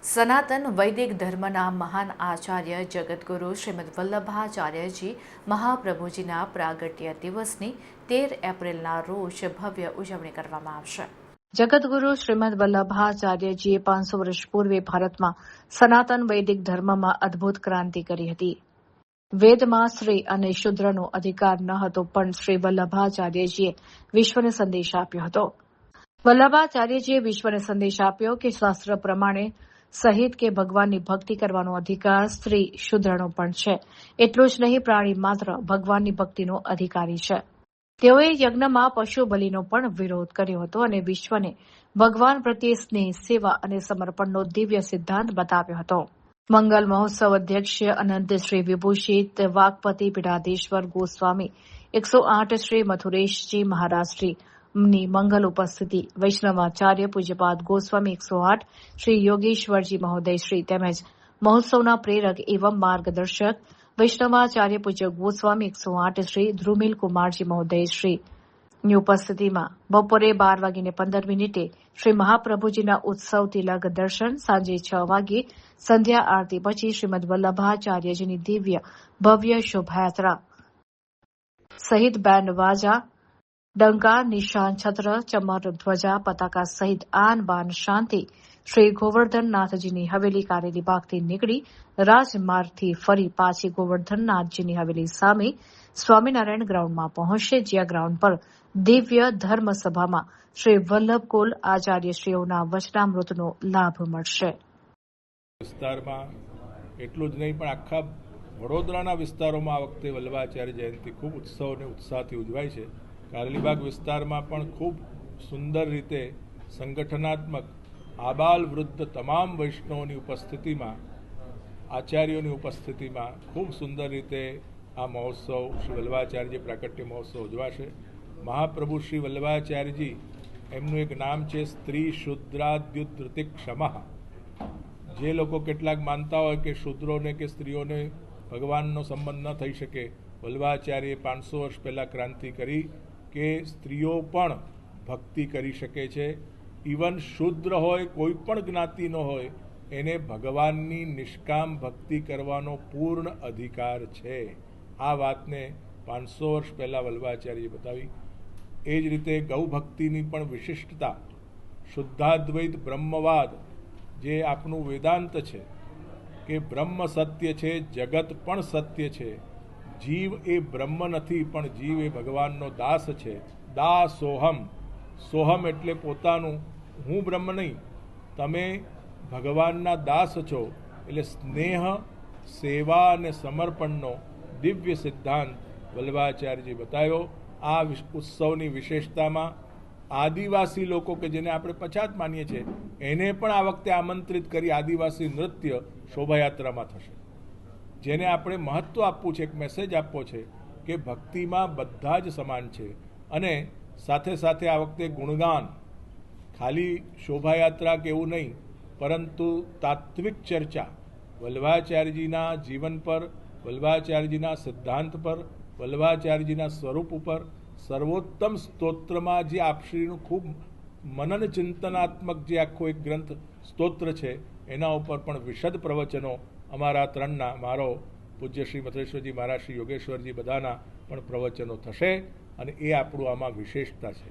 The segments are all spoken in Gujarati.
સનાતન વૈદિક ધર્મના મહાન આચાર્ય જગતગુરુ શ્રીમદ વલ્લભાચાર્યજી મહાપ્રભુજીના પ્રાગટ્ય દિવસની 13 એપ્રિલના રોજ ભવ્ય ઉજવણી કરવામાં આવશે. જગતગુરુ શ્રીમદ વલ્લભાચાર્યજીએ 500 વર્ષ પૂર્વે ભારતમાં સનાતન વૈદિક ધર્મમાં અદભુત ક્રાંતિ કરી હતી. વેદમાં સ્ત્રી અને શૂદ્રનો અધિકાર ન હતો, પણ શ્રી વલ્લભાચાર્યજીએ વિશ્વને સંદેશ આપ્યો હતો. વલ્લભાચાર્યજીએ વિશ્વને સંદેશ આપ્યો કે શાસ્ત્ર પ્રમાણે સહિત કે ભગવાનની ભક્તિ કરવાનો અધિકાર સ્ત્રી શૂદ્રનો પણ છે. એટલું જ નહીં, પ્રાણી માત્ર ભગવાનની ભક્તિનો અધિકારી છે. તેઓએ યજ્ઞમાં પશુ બલિનો પણ વિરોધ કર્યો હતો અને વિશ્વને ભગવાન પ્રત્યે સ્નેહ, સેવા અને સમર્પણનો દિવ્ય સિદ્ધાંત બતાવ્યો હતો. મંગલ મહોત્સવ અધ્યક્ષ અનંત શ્રી વિભૂષિત વાકપતિ પીઠાધીશ્વર ગોસ્વામી 108 શ્રી મથુરેશજી મહારાજશ્રી ની મંગલ ઉપસ્થિતિ, વૈષ્ણવાચાર્ય પૂજ્યપાદ ગોસ્વામી 108 શ્રી યોગેશ્વરજી મહોદયશ્રી તેમજ મહોત્સવના પ્રેરક એવં માર્ગદર્શક વૈષ્ણવાચાર્ય પૂજ્ય ગોસ્વામી 108 શ્રી ધ્રુમિલ કુમારજી મહોદયશ્રીની ઉપસ્થિતિમાં બપોરે 12:15 શ્રી મહાપ્રભુજીના ઉત્સવ તિલક દર્શન, સાંજે 6 વાગ્યે સંધ્યા આરતી પછી શ્રીમદ વલ્લભાચાર્યજીની દિવ્ય ભવ્ય શોભાયાત્રા સહિત બેન્ડ વાજા, ડંકા, નિશાન, છત્ર, ચમર, ધ્વજા, પતાકા સહિત આન બાન શાંતિ શ્રી ગોવર્ધનનાથજીની હવેલી કારેલીબાગથી નીકળી રાજમાર્ગથી ફરી પાછી ગોવર્ધનનાથજીની હવેલી સામે સ્વામિનારાયણ ગ્રાઉન્ડમાં પહોંચશે, જ્યાં ગ્રાઉન્ડ પર દિવ્ય ધર્મસભામાં શ્રી વલ્લભકુલ આચાર્યશ્રીઓના વચનામૃતનો લાભ મળશે. વિસ્તારમાં એટલું જ નહીં, પણ આખા વડોદરાના વિસ્તારોમાં આ વખતે વલ્લભાચાર્ય જયંતિ ખૂબ ઉત્સવ અને ઉત્સાહથી ઉજવાય છે. કારેલીબાગ વિસ્તારમાં પણ ખૂબ સુંદર રીતે સંગઠનાત્મક આબાલ વૃદ્ધ તમામ વૈષ્ણવોની ઉપસ્થિતિમાં, આચાર્યોની ઉપસ્થિતિમાં ખૂબ સુંદર રીતે આ મહોત્સવ શ્રી વલ્લભાચાર્યજી પ્રાગટ્ય મહોત્સવ ઉજવાશે. મહાપ્રભુ શ્રી વલ્લભાચાર્યજી, એમનું એક નામ છે સ્ત્રી શુદ્રાદ્યુદ્રતિ ક્ષમઃ. જે લોકો કેટલાક માનતા હોય કે શૂદ્રોને કે સ્ત્રીઓને ભગવાનનો સંબંધ ન થઈ શકે, વલ્લભાચાર્યએ 500 વર્ષ પહેલાં ક્રાંતિ કરી કે સ્ત્રીઓ પણ ભક્તિ કરી શકે છે. ઇવન શુદ્ર હોય, કોઈ પણ જ્ઞાતિનો હોય, એને ભગવાનની નિષ્કામ ભક્તિ કરવાનો પૂર્ણ અધિકાર છે. આ વાતને 500 વર્ષ પહેલાં વલ્લભાચાર્યએ બતાવી. એ જ રીતે ગૌ ભક્તિની પણ વિશિષ્ટતા, શુદ્ધાદ્વૈત બ્રહ્મવાદ જે આપણું વેદાંત છે કે બ્રહ્મ સત્ય છે, જગત પણ સત્ય છે, જીવ એ બ્રહ્મ નથી, પણ જીવ એ ભગવાનનો દાસ છે. દાસોહમ, સોહમ એટલે પોતાનું, હું બ્રહ્મ નહીં, તમે ભગવાનના દાસ છો. એટલે સ્નેહ, સેવા અને સમર્પણનો દિવ્ય સિદ્ધાંત વલ્લભાચાર્યજી બતાવ્યો. આ ઉત્સવની વિશેષતામાં આદિવાસી લોકો કે જેને આપણે પછાત માનીએ છીએ, એને પણ આ વખતે આમંત્રિત કરી આદિવાસી નૃત્ય શોભાયાત્રામાં થશે, જેને આપણે મહત્ત્વ આપવું છે, એક મેસેજ આપવો છે કે ભક્તિમાં બધા જ સમાન છે. અને સાથે સાથે આ વખતે ગુણગાન, ખાલી શોભાયાત્રા કે એવું નહીં, પરંતુ તાત્વિક ચર્ચા વલ્લભાચાર્યજીના જીવન પર, વલ્લભાચાર્યજીના સિદ્ધાંત પર, વલ્લભાચાર્યજીના સ્વરૂપ ઉપર, સર્વોત્તમ સ્તોત્રમાં જે આપશ્રીનું ખૂબ મનન ચિંતનાત્મક જે આખો એક ગ્રંથ સ્તોત્ર છે, એના ઉપર પણ વિશદ પ્રવચનો અમારા ત્રણના, મારો પૂજ્ય શ્રી મથુરેશ્વરજી મહારાજ, શ્રી યોગેશ્વરજી, બધાના પણ પ્રવચનો થશે. અને એ આપણું આમાં વિશેષતા છે.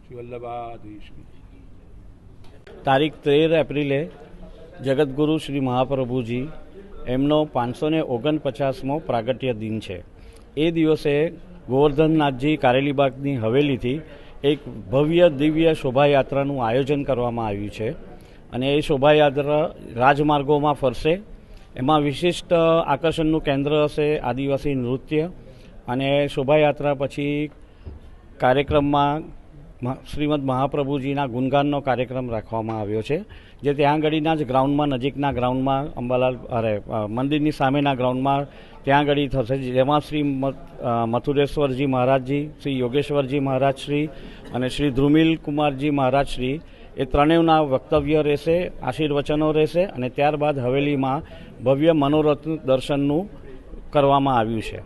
શ્રી વલ્લભાધીશ. તારીખ 13 એપ્રિલે જગતગુરુ શ્રી મહાપ્રભુજી એમનો 549મો પ્રાગટ્ય દિન છે. એ દિવસે ગોવર્ધનનાથજી કારેલીબાગની હવેલીથી એક ભવ્ય દિવ્ય શોભાયાત્રાનું આયોજન કરવામાં આવ્યું છે. અને એ શોભાયાત્રા રાજમાર્ગોમાં ફરશે. એમાં વિશિષ્ટ આકર્ષણનું કેન્દ્ર હશે આદિવાસી નૃત્ય. અને શોભાયાત્રા પછી કાર્યક્રમમાં શ્રીમદ મહાપ્રભુજીના ગુણગાનનો કાર્યક્રમ રાખવામાં આવ્યો છે, જે ત્યાં આગળના જ ગ્રાઉન્ડમાં, નજીકના ગ્રાઉન્ડમાં, અંબાલાલ મંદિરની સામેના ગ્રાઉન્ડમાં ત્યાં આગળ થશે, જેમાં શ્રી મથુરેશ્વરજી મહારાજજી, શ્રી યોગેશ્વરજી મહારાજશ્રી અને શ્રી ધ્રુમિલ કુમારજી મહારાજશ્રી, એ ત્રણેયના વક્તવ્ય રહેશે, આશીર્વચનો રહેશે. અને ત્યારબાદ હવેલીમાં ભવ્ય મનોરથ દર્શનનું કરવામાં આવ્યું છે.